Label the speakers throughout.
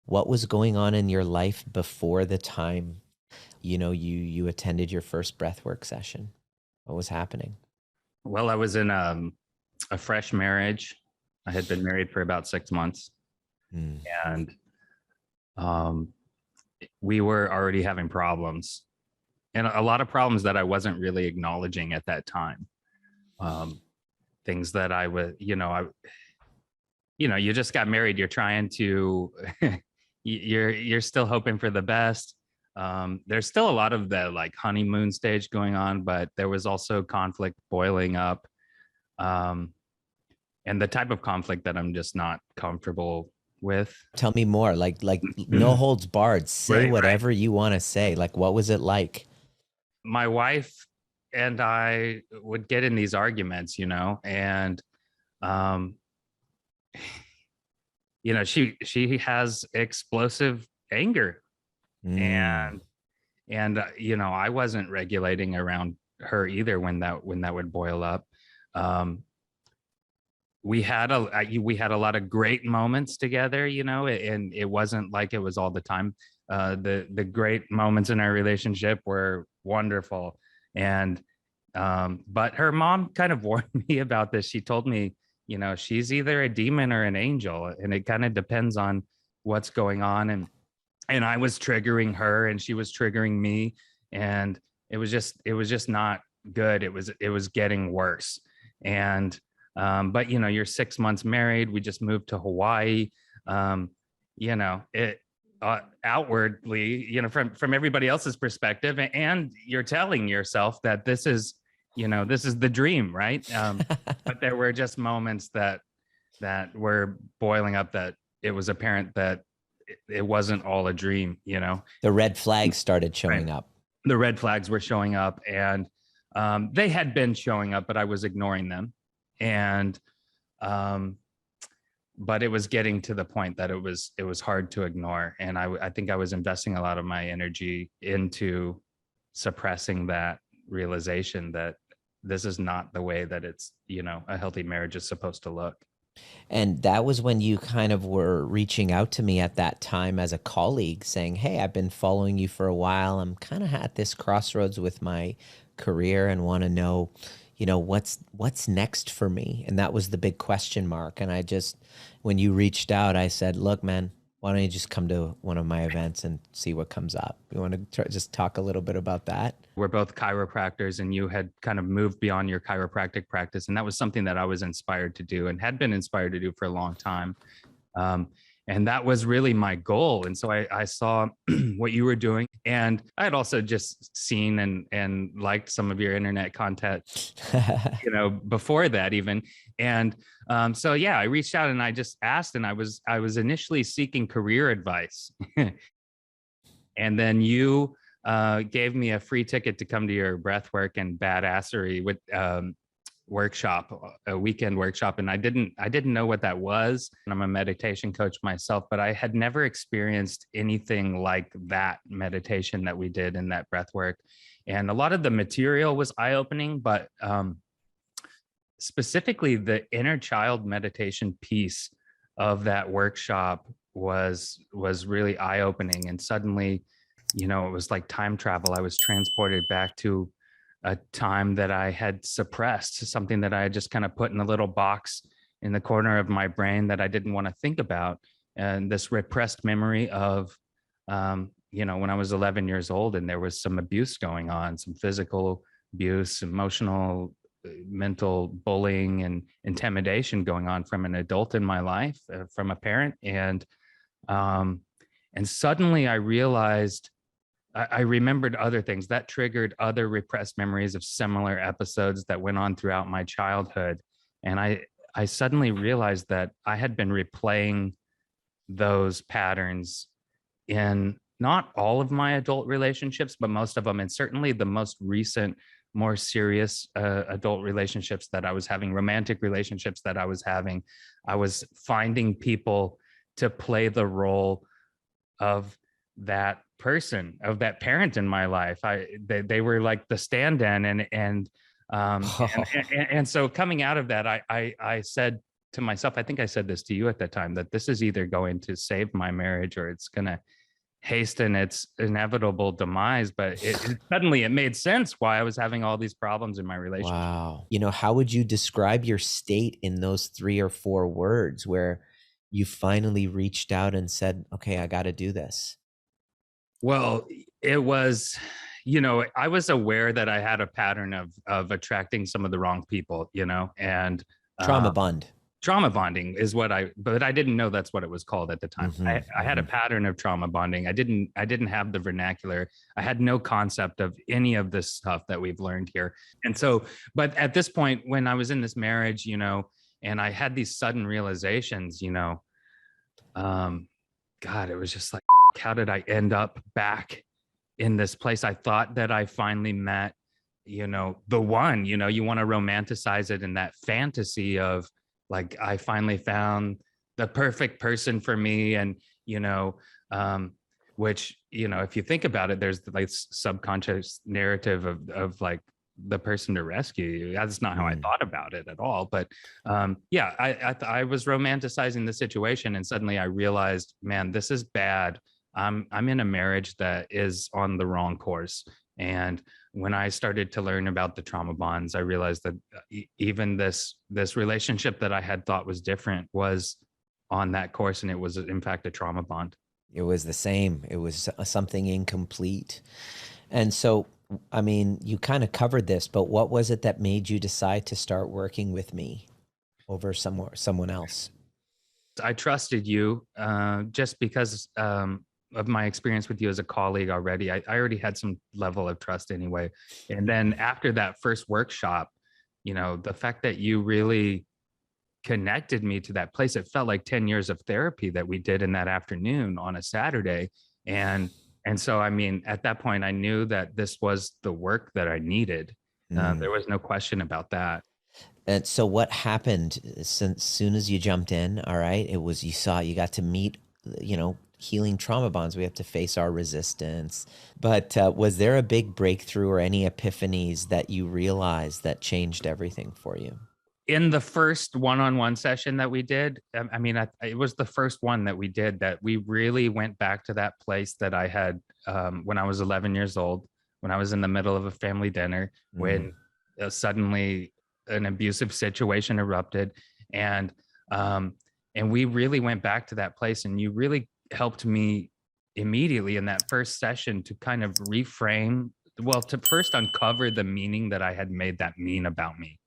Speaker 1: What was going on in your life before the time, you attended your first breathwork session? What was happening?
Speaker 2: Well, I was in a fresh marriage. I had been married for about 6 months,
Speaker 1: Mm.
Speaker 2: and um, we were already having problems, and a lot of problems that I wasn't really acknowledging at that time. Um, Things that I was, you just got married. You're trying to, you're still hoping for the best. There's still a lot of the like honeymoon stage going on, but there was also conflict boiling up. Um, and the type of conflict that I'm just not comfortable with.
Speaker 1: Tell me more. Like no holds barred. Say
Speaker 2: Right, right.
Speaker 1: whatever you want to say. Like, what was it like?
Speaker 2: My wife and I would get in these arguments, and um, she has explosive anger,
Speaker 1: Mm.
Speaker 2: and I wasn't regulating around her either when that would boil up. Um, we had a lot of great moments together, and it wasn't like it was all the time. The great moments in our relationship were wonderful, and but her mom kind of warned me about this. She told me, she's either a demon or an angel, and it kind of depends on what's going on. And I was triggering her, and she was triggering me, and it was just not good. It was getting worse. And but you're 6 months married. We just moved to Hawaii. It outwardly, from everybody else's perspective, and you're telling yourself that this is the dream, right? But there were just moments that were boiling up, that it was apparent that it wasn't all a dream.
Speaker 1: The red flags started
Speaker 2: Right.
Speaker 1: showing up.
Speaker 2: The red flags were showing up, and they had been showing up, but I was ignoring them. And um, but it was getting to the point that it was hard to ignore, and I think I was investing a lot of my energy into suppressing that realization that this is not the way that a healthy marriage is supposed to look.
Speaker 1: And that was when you kind of were reaching out to me at that time as a colleague saying, "Hey, I've been following you for a while. I'm kind of at this crossroads with my career and want to know, what's next for me?" And that was the big question mark. And when you reached out, I said, "Look, man, why don't you just come to one of my events and see what comes up?" You want to just talk a little bit about that?
Speaker 2: We're both chiropractors, and you had kind of moved beyond your chiropractic practice, and that was something that I was inspired to do and had been inspired to do for a long time. um, and that was really my goal. And so I saw what you were doing, and I had also just seen and liked some of your internet content, before that even. And so yeah, I reached out and I just asked, and I was initially seeking career advice. And then you gave me a free ticket to come to your Breathwork and Badassery with workshop, a weekend workshop. And I didn't know what that was. And I'm a meditation coach myself, but I had never experienced anything like that meditation that we did in that breathwork. And a lot of the material was eye-opening, but specifically the inner child meditation piece of that workshop was really eye-opening. And suddenly, it was like time travel. I was transported back to a time that I had suppressed, something that I had just kind of put in a little box in the corner of my brain that I didn't want to think about. And this repressed memory of, when I was 11 years old, and there was some abuse going on, some physical abuse, emotional, mental bullying, and intimidation going on from an adult in my life, from a parent. Um, and suddenly I realized, I remembered other things that triggered other repressed memories of similar episodes that went on throughout my childhood. And I suddenly realized that I had been replaying those patterns in not all of my adult relationships, but most of them, and certainly the most recent, more serious adult relationships that I was having, romantic relationships that I was having. I was finding people to play the role of that person, of that parent in my life. They were like the stand-in, and so coming out of that, I said, to myself, I think I said this to you at that time, that this is either going to save my marriage or it's going to hasten its inevitable demise. But suddenly it made sense why I was having all these problems in my relationship.
Speaker 1: Wow. You know, how would you describe your state in those 3 or 4 words where you finally reached out and said, okay, I got to do this?
Speaker 2: Well, it was, I was aware that I had a pattern of attracting some of the wrong people, and
Speaker 1: Trauma bond.
Speaker 2: trauma bonding is but I didn't know that's what it was called at the time. I had a pattern of trauma bonding. I didn't have the vernacular. I had no concept of any of this stuff that we've learned here. And so, but at this point, when I was in this marriage, and I had these sudden realizations, God, it was just like, how did I end up back in this place? I thought that I finally met, the one, you want to romanticize it in that fantasy of like, I finally found the perfect person for me. And, which, if you think about it, there's like subconscious narrative of like the person to rescue you. That's not how I thought about it at all. But yeah, I was romanticizing the situation, and suddenly I realized, man, this is bad. I'm in a marriage that is on the wrong course. And when I started to learn about the trauma bonds, I realized that even this relationship that I had thought was different was on that course, and it was in fact a trauma bond.
Speaker 1: It was the same. It was something incomplete. And so, I mean, you kind of covered this, but what was it that made you decide to start working with me over someone else?
Speaker 2: I trusted you just because of my experience with you as a colleague already. I already had some level of trust anyway. And then after that first workshop, the fact that you really connected me to that place, it felt like 10 years of therapy that we did in that afternoon on a Saturday. And so, I mean, at that point, I knew that this was the work that I needed. There was no question about that.
Speaker 1: And so what happened since soon as you jumped in? All right. It was, you got to meet, healing trauma bonds. We have to face our resistance. But was there a big breakthrough or any epiphanies that you realized that changed everything for you?
Speaker 2: In the first one-on-one session that we did, I mean, it was the first one that we did that we really went back to that place that I had when I was 11 years old, when I was in the middle of a family dinner, when suddenly an abusive situation erupted, and we really went back to that place, and you really helped me immediately in that first session to kind of reframe, well, to first uncover the meaning that I had made that mean about me,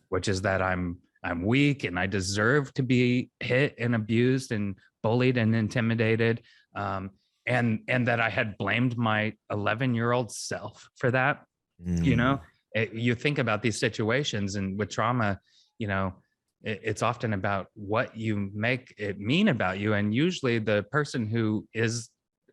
Speaker 2: which is that I'm weak and I deserve to be hit and abused and bullied and intimidated, and that I had blamed my 11-year-old self for that. You think about these situations, and with trauma, it's often about what you make it mean about you. And usually the person who is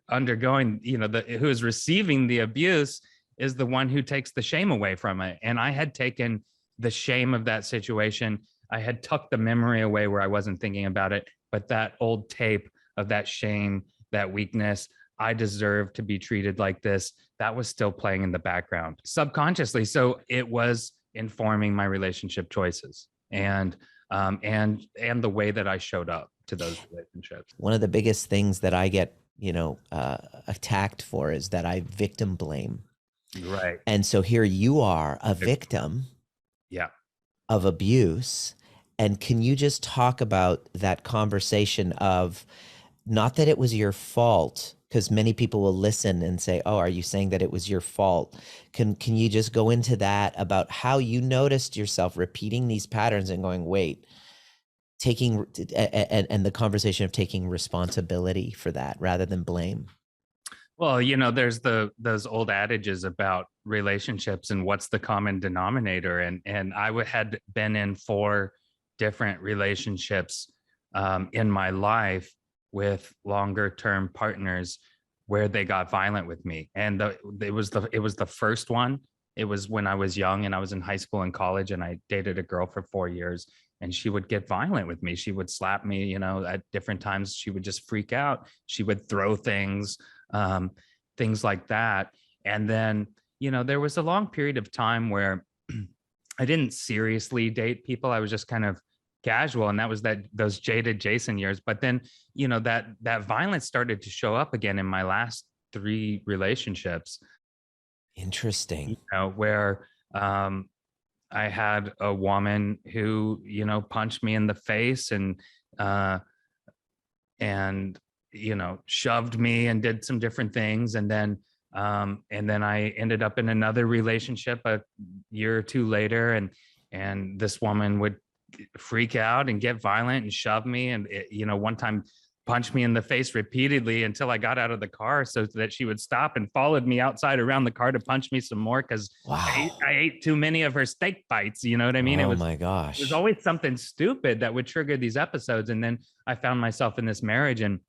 Speaker 2: undergoing, who is receiving the abuse is the one who takes the shame away from it. And I had taken the shame of that situation. I had tucked the memory away where I wasn't thinking about it, but that old tape of that shame, that weakness, I deserve to be treated like this, that was still playing in the background subconsciously. So it was informing my relationship choices and the way that I showed up to those relationships.
Speaker 1: One of the biggest things that I get, attacked for is that I victim blame.
Speaker 2: Right.
Speaker 1: And so here you are, a victim of abuse. And can you just talk about that conversation of, not that it was your fault, because many people will listen and say, oh, are you saying that it was your fault? Can you just go into that about how you noticed yourself repeating these patterns and going, wait, and the conversation of taking responsibility for that rather than blame?
Speaker 2: Well, there's those old adages about relationships and what's the common denominator. And I had been in 4 different relationships in my life with longer term partners where they got violent with me. And it was the first one. It was when I was young and I was in high school and college, and I dated a girl for 4 years, and she would get violent with me. She would slap me, at different times. She would just freak out. She would throw things, things like that. And then, there was a long period of time where I didn't seriously date people. I was just kind of casual, and that was those jaded Jason years. But then, that violence started to show up again in my last 3 relationships,
Speaker 1: Interesting.
Speaker 2: where I had a woman who, punched me in the face uh, and, shoved me and did some different things. And then I ended up in another relationship a year or 2 later. And this woman would freak out and get violent and shove me. And, one time punched me in the face repeatedly until I got out of the car so that she would stop, and followed me outside around the car to punch me some more because
Speaker 1: Wow.
Speaker 2: I ate too many of her steak bites. You know what I mean?
Speaker 1: Oh my
Speaker 2: It was
Speaker 1: gosh.
Speaker 2: always something stupid that would trigger these episodes. And then I found myself in this marriage, and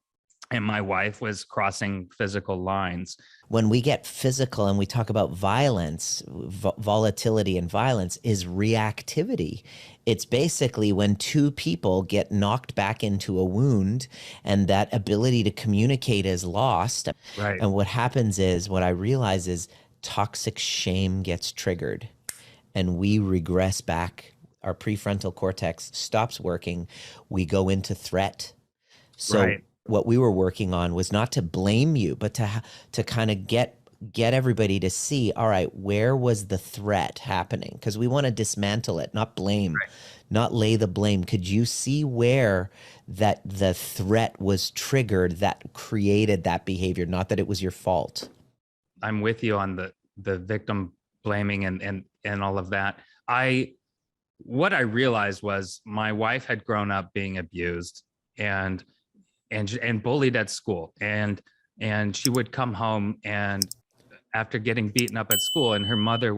Speaker 2: my wife was crossing physical lines.
Speaker 1: When we get physical and we talk about violence, volatility and violence is reactivity. It's basically when two people get knocked back into a wound and that ability to communicate is lost.
Speaker 2: Right.
Speaker 1: And what happens is, what I realize is toxic shame gets triggered and we regress back. Our prefrontal cortex stops working. We go into threat. So
Speaker 2: Right.
Speaker 1: what we were working on was not to blame you, but to kind of get everybody to see, all right, where was the threat happening? Because we want to dismantle it, not blame, not lay the blame. Could you see where that the threat was triggered that created that behavior, not that it was your fault?
Speaker 2: I'm with you on the victim blaming and all of that. What I realized was my wife had grown up being abused and bullied at school, and she would come home, and after getting beaten up at school, and her mother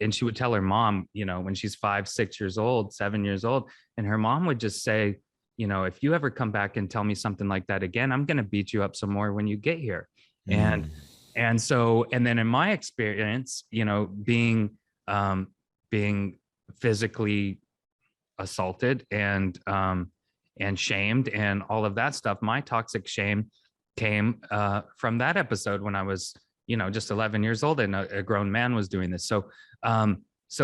Speaker 2: and she would tell her mom, when she's 5, 6 years old, 7 years old, and her mom would just say, if you ever come back and tell me something like that again, I'm going to beat you up some more when you get here. And
Speaker 1: Mm.
Speaker 2: and then in my experience, being physically assaulted and shamed and all of that stuff, my toxic shame came from that episode when I was, just 11 years old, and a grown man was doing this. So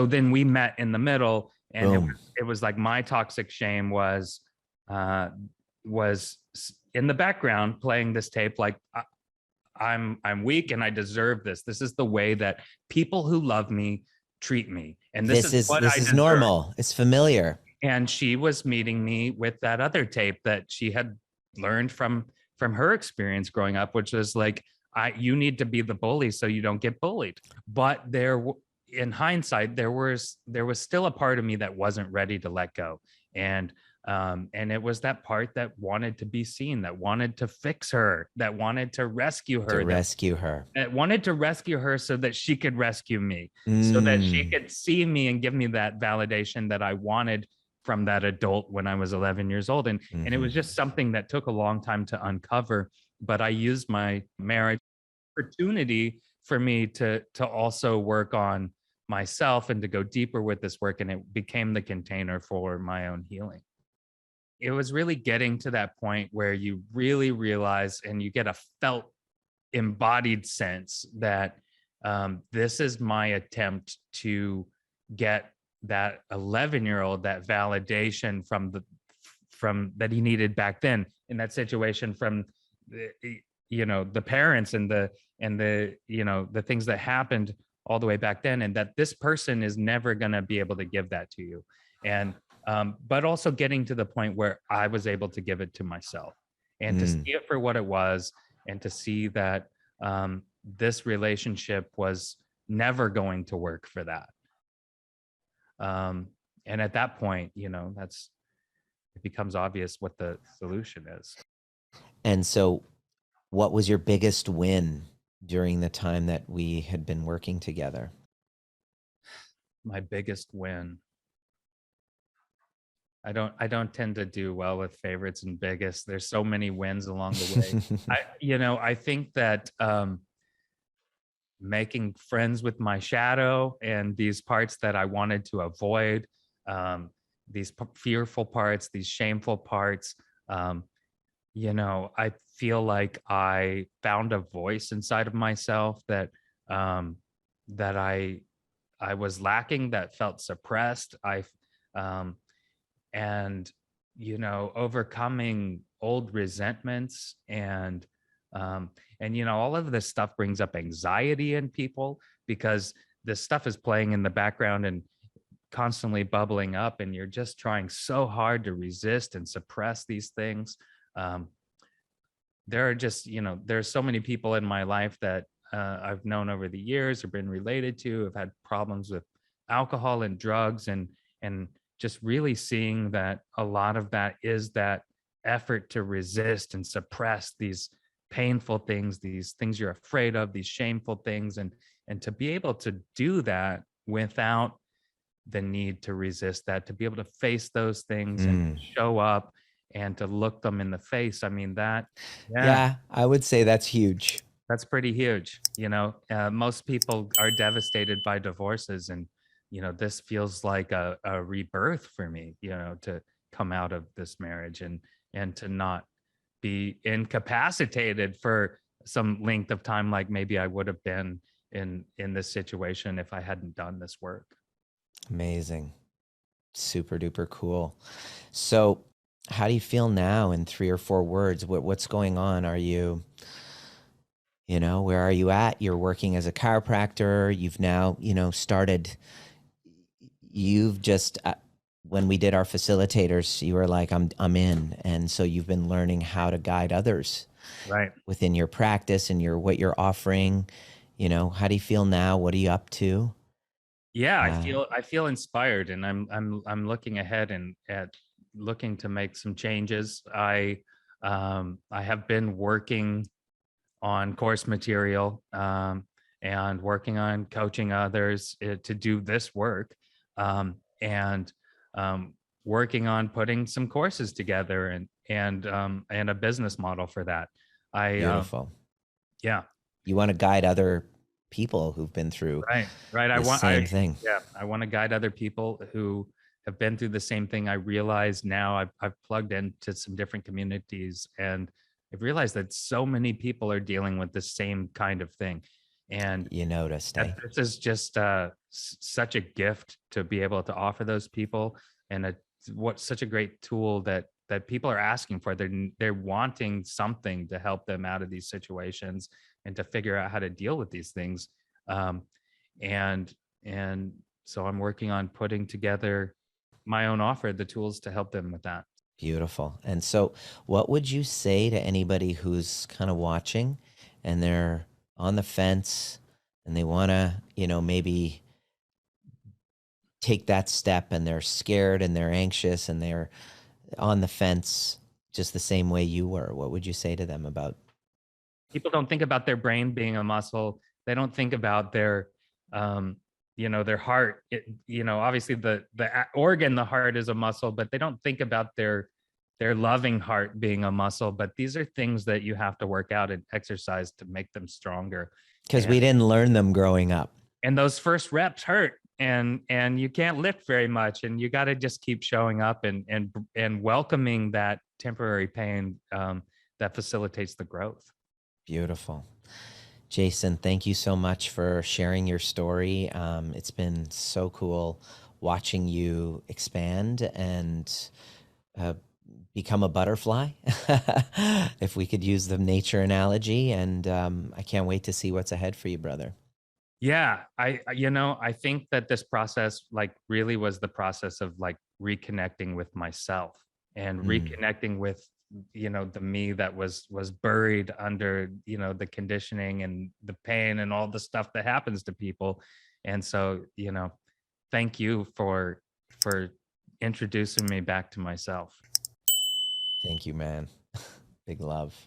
Speaker 2: then we met in the middle, and it was like my toxic shame was in the background playing this tape, like I'm weak and I deserve this. This is the way that people who love me treat me, and this is what I deserve.
Speaker 1: Normal. It's familiar.
Speaker 2: And she was meeting me with that other tape that she had learned from her experience growing up, which was like, you need to be the bully so you don't get bullied. But in hindsight, there was still a part of me that wasn't ready to let go. And it was that part that wanted to be seen, that wanted to fix her, that wanted to rescue her, that wanted to rescue her so that she could rescue me, so that she could see me and give me that validation that I wanted from that adult when I was 11 years old. And it was just something that took a long time to uncover. But I used my marriage opportunity for me to also work on myself and to go deeper with this work. And it became the container for my own healing. It was really getting to that point where you really realize, and you get a felt embodied sense that this is my attempt to get that 11-year-old that validation from that he needed back then in that situation, from the parents and the the things that happened all the way back then, and that this person is never going to be able to give that to you. And but also getting to the point where I was able to give it to myself, and to see it for what it was, and to see that this relationship was never going to work for that. And at that point, it becomes obvious what the solution is.
Speaker 1: And so what was your biggest win during the time that we had been working together?
Speaker 2: My biggest win. I don't tend to do well with favorites and biggest. There's so many wins along the way. I think that making friends with my shadow and these parts that I wanted to avoid, these fearful parts, these shameful parts, I feel like I found a voice inside of myself that that I was lacking, that felt suppressed. and overcoming old resentments, and all of this stuff brings up anxiety in people because this stuff is playing in the background and constantly bubbling up, and you're just trying so hard to resist and suppress these things. um, there are just there's so many people in my life that I've known over the years or been related to have had problems with alcohol and drugs, and just really seeing that a lot of that is that effort to resist and suppress these painful things, these things you're afraid of, these shameful things, and to be able to do that without the need to resist that, to be able to face those things and
Speaker 1: Mm.
Speaker 2: show up and to look them in the face. I mean, that, yeah,
Speaker 1: Yeah, I would say that's huge.
Speaker 2: that's pretty huge. Most people are devastated by divorces, and this feels like a rebirth for me. To come out of this marriage and to not be incapacitated for some length of time, like maybe I would have been in this situation if I hadn't done this work.
Speaker 1: Amazing. Super duper cool. So, how do you feel now in 3 or 4 words? What's going on? Are you, where are you at? You're working as a chiropractor. You've now, started, you've just, when we did our facilitators, you were like, I'm in. And so you've been learning how to guide others
Speaker 2: Right.
Speaker 1: within your practice and what you're offering. How do you feel now? What are you up to?
Speaker 2: Yeah, I
Speaker 1: Uh,
Speaker 2: feel I feel inspired, and I'm looking ahead and at looking to make some changes. I have been working on course material, and working on coaching others to do this work, and working on putting some courses together, and a business model for that. I
Speaker 1: Beautiful.
Speaker 2: Yeah.
Speaker 1: You want to guide other people who've been through
Speaker 2: Right, right.
Speaker 1: the same thing.
Speaker 2: Yeah, I want to guide other people who have been through the same thing. I realize now I've plugged into some different communities, and I've realized that so many people are dealing with the same kind of thing. And
Speaker 1: You noticed,
Speaker 2: that
Speaker 1: eh?
Speaker 2: this is just such a gift to be able to offer those people, and what such a great tool that people are asking for. They're wanting something to help them out of these situations and to figure out how to deal with these things. Um, and and so I'm working on putting together my own offer, the tools to help them with that.
Speaker 1: Beautiful. And so, what would you say to anybody who's kind of watching and they're on the fence and they want to, maybe take that step and they're scared and they're anxious and they're on the fence just the same way you were? What would you say to them about?
Speaker 2: People don't think about their brain being a muscle. They don't think about um, their heart. Obviously the organ, the heart, is a muscle, but they don't think about their loving heart being a muscle. But these are things that you have to work out and exercise to make them stronger.
Speaker 1: Because
Speaker 2: And
Speaker 1: we didn't learn them growing up.
Speaker 2: those first reps hurt, and you can't lift very much, and you got to just keep showing up and welcoming that temporary pain, that facilitates the growth.
Speaker 1: Beautiful. Jason, thank you so much for sharing your story. It's been so cool watching you expand and uh, become a butterfly, if we could use the nature analogy. And I can't wait to see what's ahead for you, brother.
Speaker 2: Yeah, I think that this process, like, really was the process of, like, reconnecting with myself and
Speaker 1: Mm,
Speaker 2: reconnecting with, the me that was buried under, the conditioning and the pain and all the stuff that happens to people. And so, thank you for introducing me back to myself.
Speaker 1: thank you, man. Big love.